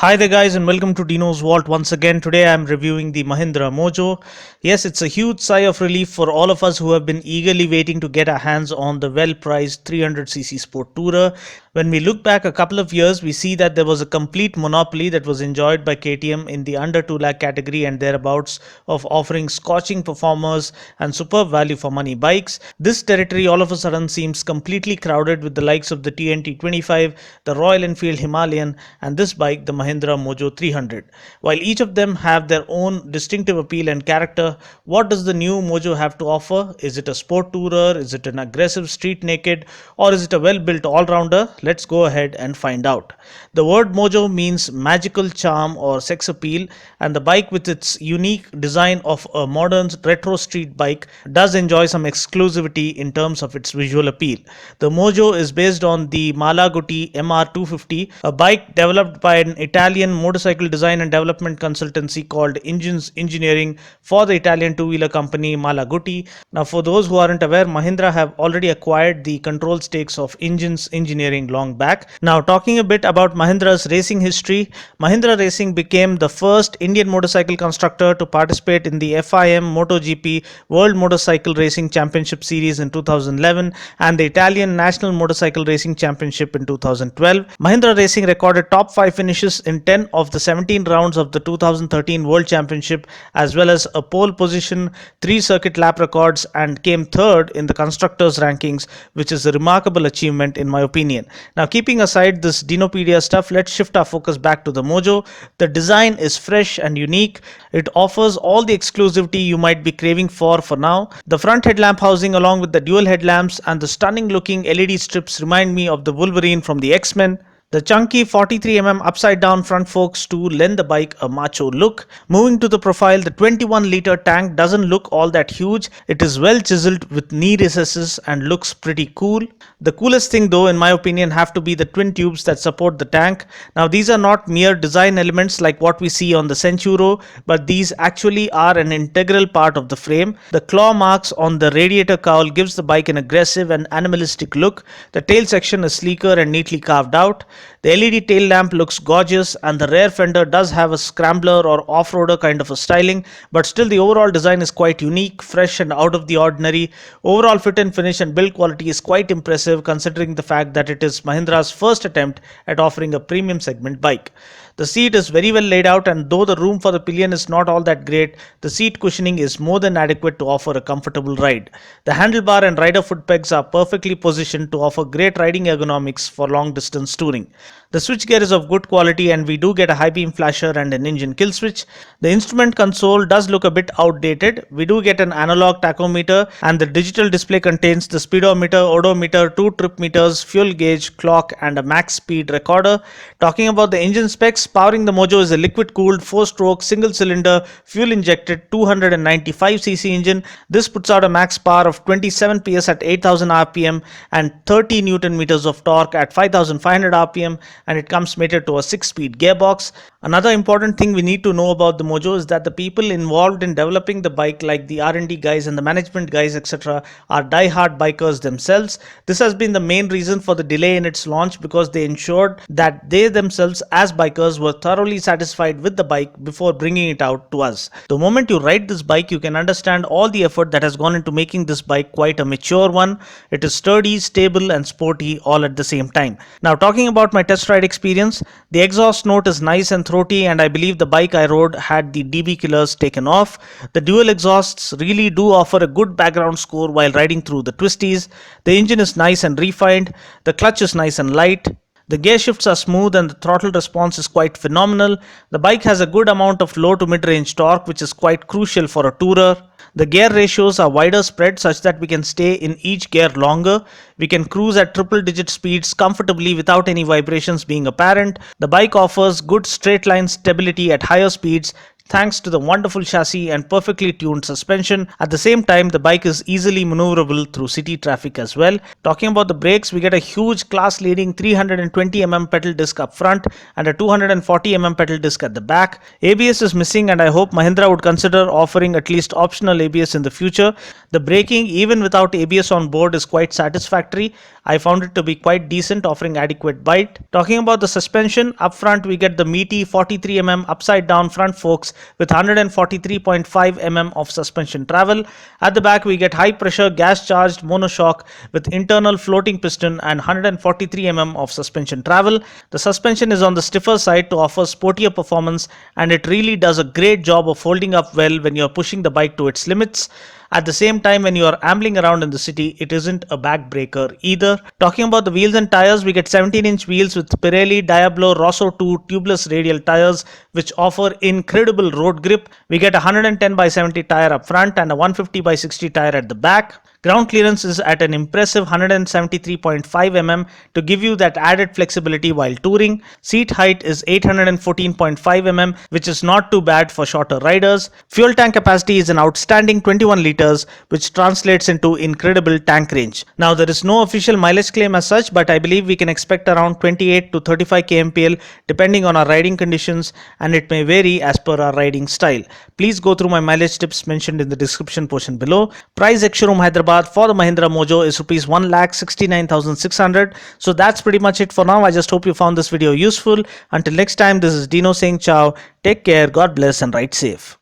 Hi there guys and welcome to Dinos Vault once again. Today I am reviewing the Mahindra Mojo. Yes, it's a huge sigh of relief for all of us who have been eagerly waiting to get our hands on the well-priced 300cc Sport Tourer. When we look back a couple of years, we see that there was a complete monopoly that was enjoyed by KTM in the under 2 lakh category and thereabouts of offering scorching performers and superb value for money bikes. This territory all of a sudden seems completely crowded with the likes of the TNT 25, the Royal Enfield Himalayan and this bike, the Mahindra Mojo 300. While each of them have their own distinctive appeal and character, what does the new Mojo have to offer? Is it a sport tourer? Is it an aggressive street naked? Or is it a well-built all-rounder? Let's go ahead and find out. The word Mojo means magical charm or sex appeal, and the bike with its unique design of a modern retro street bike does enjoy some exclusivity in terms of its visual appeal. The Mojo is based on the Malaguti MR250, a bike developed by an Italian motorcycle design and development consultancy called Engines Engineering for the Italian two-wheeler company Malaguti. Now, for those who aren't aware, Mahindra have already acquired the control stakes of Engines Engineering long back. Now, talking a bit about Mahindra's racing history, Mahindra Racing became the first Indian motorcycle constructor to participate in the FIM MotoGP World Motorcycle Racing Championship Series in 2011 and the Italian National Motorcycle Racing Championship in 2012. Mahindra Racing recorded top 5 finishes in 10 of the 17 rounds of the 2013 World Championship, as well as a pole position, 3 circuit lap records, and came third in the constructors rankings, which is a remarkable achievement in my opinion. Now, keeping aside this Dinopedia stuff, let's shift our focus back to the Mojo. The design is fresh and unique. It offers all the exclusivity you might be craving for now. The front headlamp housing along with the dual headlamps and the stunning looking LED strips remind me of the Wolverine from the X-Men. The chunky 43mm upside down front forks too lend the bike a macho look. Moving to the profile, the 21-liter tank doesn't look all that huge. It is well chiseled with knee recesses and looks pretty cool. The coolest thing though, in my opinion, have to be the twin tubes that support the tank. Now, these are not mere design elements like what we see on the Centuro, but these actually are an integral part of the frame. The claw marks on the radiator cowl gives the bike an aggressive and animalistic look. The tail section is sleeker and neatly carved out. The LED tail lamp looks gorgeous and the rear fender does have a scrambler or off-roader kind of a styling, but still the overall design is quite unique, fresh and out of the ordinary. Overall fit and finish and build quality is quite impressive considering the fact that it is Mahindra's first attempt at offering a premium segment bike. The seat is very well laid out, and though the room for the pillion is not all that great, the seat cushioning is more than adequate to offer a comfortable ride. The handlebar and rider foot pegs are perfectly positioned to offer great riding ergonomics for long distance touring. The switchgear is of good quality and we do get a high beam flasher and an engine kill switch. The instrument console does look a bit outdated. We do get an analog tachometer and the digital display contains the speedometer, odometer, 2 trip meters, fuel gauge, clock and a max speed recorder. Talking about the engine specs, powering the Mojo is a liquid cooled 4-stroke single cylinder fuel injected 295cc engine. This puts out a max power of 27 PS at 8000 rpm and 30 Newton meters of torque at 5500 rpm, and it comes mated to a 6-speed gearbox. Another important thing we need to know about the Mojo is that the people involved in developing the bike, like the R&D guys and the management guys, etc., are die-hard bikers themselves. This has been the main reason for the delay in its launch, because they ensured that they themselves as bikers were thoroughly satisfied with the bike before bringing it out to us. The moment you ride this bike, you can understand all the effort that has gone into making this bike quite a mature one. It is sturdy, stable and sporty all at the same time. Now, talking about my test ride experience, the exhaust note is nice and throaty, and I believe the bike I rode had the dB killers taken off. The dual exhausts really do offer a good background score while riding through the twisties. The engine is nice and refined. The clutch is nice and light. The gear shifts are smooth and the throttle response is quite phenomenal. The bike has a good amount of low to mid-range torque, which is quite crucial for a tourer. The gear ratios are wider spread such that we can stay in each gear longer. We can cruise at triple-digit speeds comfortably without any vibrations being apparent. The bike offers good straight line stability at higher speeds thanks to the wonderful chassis and perfectly tuned suspension. At the same time, the bike is easily maneuverable through city traffic as well. Talking about the brakes, we get a huge class-leading 320mm pedal disc up front and a 240mm pedal disc at the back. ABS is missing, and I hope Mahindra would consider offering at least optional ABS in the future. The braking, even without ABS on board, is quite satisfactory. I found it to be quite decent, offering adequate bite. Talking about the suspension, up front we get the meaty 43mm upside down front forks with 143.5mm of suspension travel. At the back we get high pressure gas charged monoshock with internal floating piston and 143mm of suspension travel. The suspension is on the stiffer side to offer sportier performance, and it really does a great job of holding up well when you are pushing the bike to its limits. At the same time, when you are ambling around in the city, it isn't a backbreaker either. Talking about the wheels and tires, we get 17-inch wheels with Pirelli Diablo Rosso 2 tubeless radial tires, which offer incredible road grip. We get a 110 by 70 tire up front and a 150 by 60 tire at the back. Ground clearance is at an impressive 173.5mm to give you that added flexibility while touring. Seat height is 814.5mm, which is not too bad for shorter riders. Fuel tank capacity is an outstanding 21 liters, which translates into incredible tank range. Now, there is no official mileage claim as such, but I believe we can expect around 28 to 35 kmpl depending on our riding conditions, and it may vary as per our riding style. Please go through my mileage tips mentioned in the description portion below. Price ex-showroom Hyderabad for the Mahindra Mojo is rupees 1,69,600. So that's pretty much it for now. I just hope you found this video useful. Until next time, this is Dino saying ciao. Take care, God bless, and ride safe.